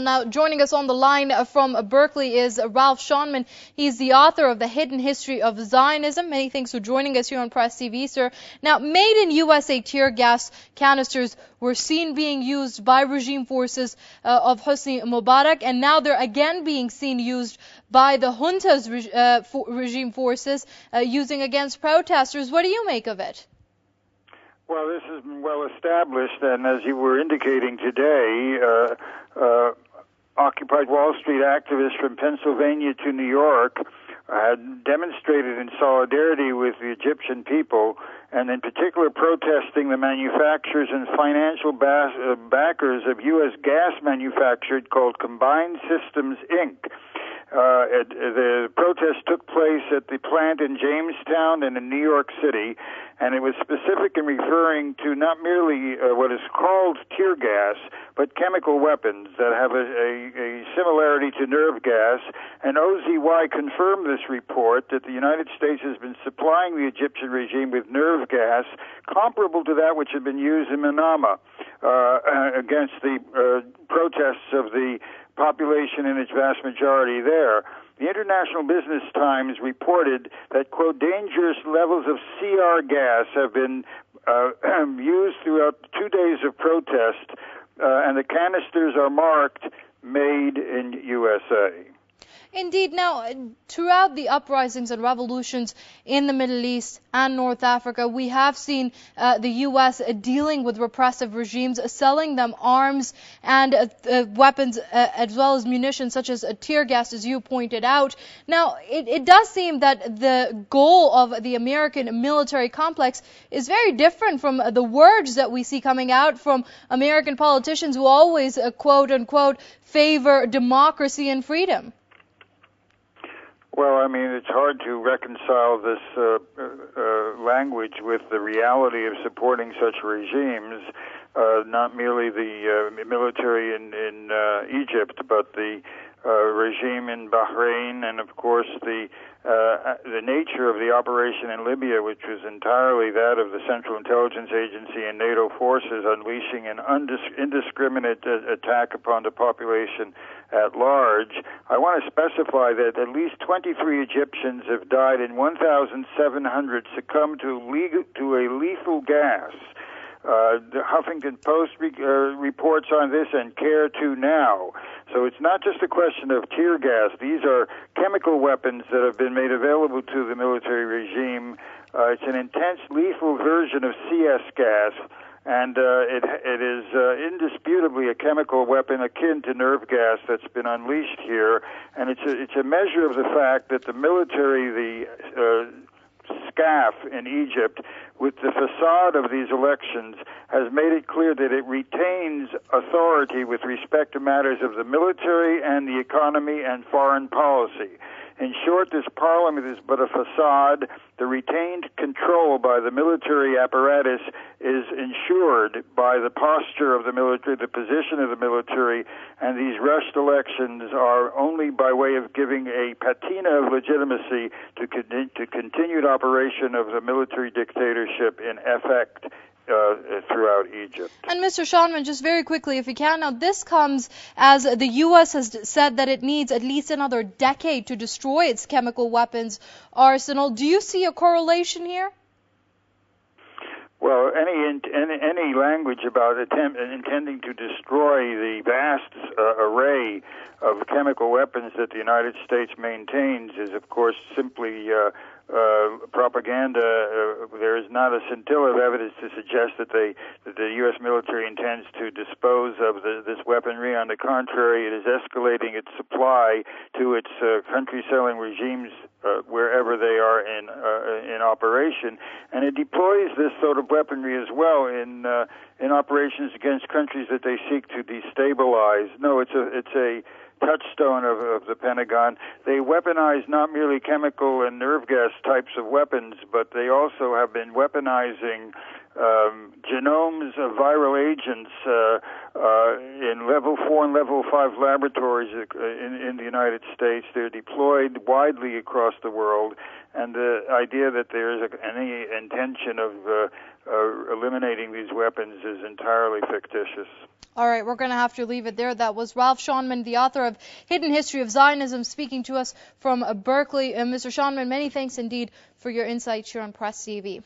Now, joining us on the line from Berkeley is Ralph Schoenman. He's the author of The Hidden History of Zionism. Many thanks for joining us here on Press TV, sir. Now, made in USA tear gas canisters were seen being used by regime forces of Hosni Mubarak, and now they're again being seen used by the junta's regime forces using against protesters. What do you make of it? Well, this has been well established, and as you were indicating today, Occupy Wall Street activists from Pennsylvania to New York had demonstrated in solidarity with the Egyptian people, and in particular protesting the manufacturers and financial backers of U.S. gas manufacturer called Combined Systems, Inc. The protest took place at the plant in Jamestown and in New York City, and it was specific in referring to not merely what is called tear gas, but chemical weapons that have a similarity to nerve gas. And OZY confirmed this report that the United States has been supplying the Egyptian regime with nerve gas comparable to that which had been used in Manama against the protests of the population in its vast majority there. The International Business Times reported that, quote, dangerous levels of CR gas have been used throughout 2 days of protest, and the canisters are marked made in USA. Indeed. Now, throughout the uprisings and revolutions in the Middle East and North Africa, we have seen the U.S. dealing with repressive regimes, selling them arms and weapons as well as munitions such as tear gas, as you pointed out. Now, it does seem that the goal of the American military complex is very different from the words that we see coming out from American politicians who always, quote-unquote, favor democracy and freedom. Well, I mean, it's hard to reconcile this language with the reality of supporting such regimes, not merely the military in Egypt, but the regime in Bahrain, and of course the nature of the operation in Libya, which was entirely that of the Central Intelligence Agency and NATO forces unleashing an indiscriminate attack upon the population at large. I want to specify that at least 23 Egyptians have died and 1,700 succumbed to a lethal gas. The Huffington Post reports on this, and Care 2 now. So it's not just a question of tear gas. These are chemical weapons that have been made available to the military regime. It's an intense, lethal version of CS gas, and it is indisputably a chemical weapon akin to nerve gas that's been unleashed here. And it's a measure of the fact that the military, the SCAF in Egypt, with the facade of these elections, has made it clear that it retains authority with respect to matters of the military and the economy and foreign policy. In short, this parliament is but a facade. The retained control by the military apparatus is ensured by the posture of the military, the position of the military, and these rushed elections are only by way of giving a patina of legitimacy to continued operation of the military dictatorship in effect throughout Egypt. And Mr. Schoenman, just very quickly, if you can, now this comes as the U.S. has said that it needs at least another decade to destroy its chemical weapons arsenal. Do you see a correlation here? Well, any language about intending to destroy the vast array of chemical weapons that the United States maintains is, of course, simply propaganda. There is not a scintilla of evidence to suggest that the U.S. military intends to dispose of this weaponry. On the contrary, it is escalating its supply to its country-selling regimes wherever they are in operation, and it deploys this sort of weaponry as well in operations against countries that they seek to destabilize. No, it's a touchstone of the Pentagon. They weaponize not merely chemical and nerve gas types of weapons, but they also have been weaponizing genomes of viral agents in level 4 and level 5 laboratories in the United States. They're deployed widely across the world, and the idea that there's any intention of eliminating these weapons is entirely fictitious. All right, we're going to have to leave it there. That was Ralph Schoenman, the author of Hidden History of Zionism, speaking to us from Berkeley. Mr. Schoenman, many thanks indeed for your insights here on Press TV.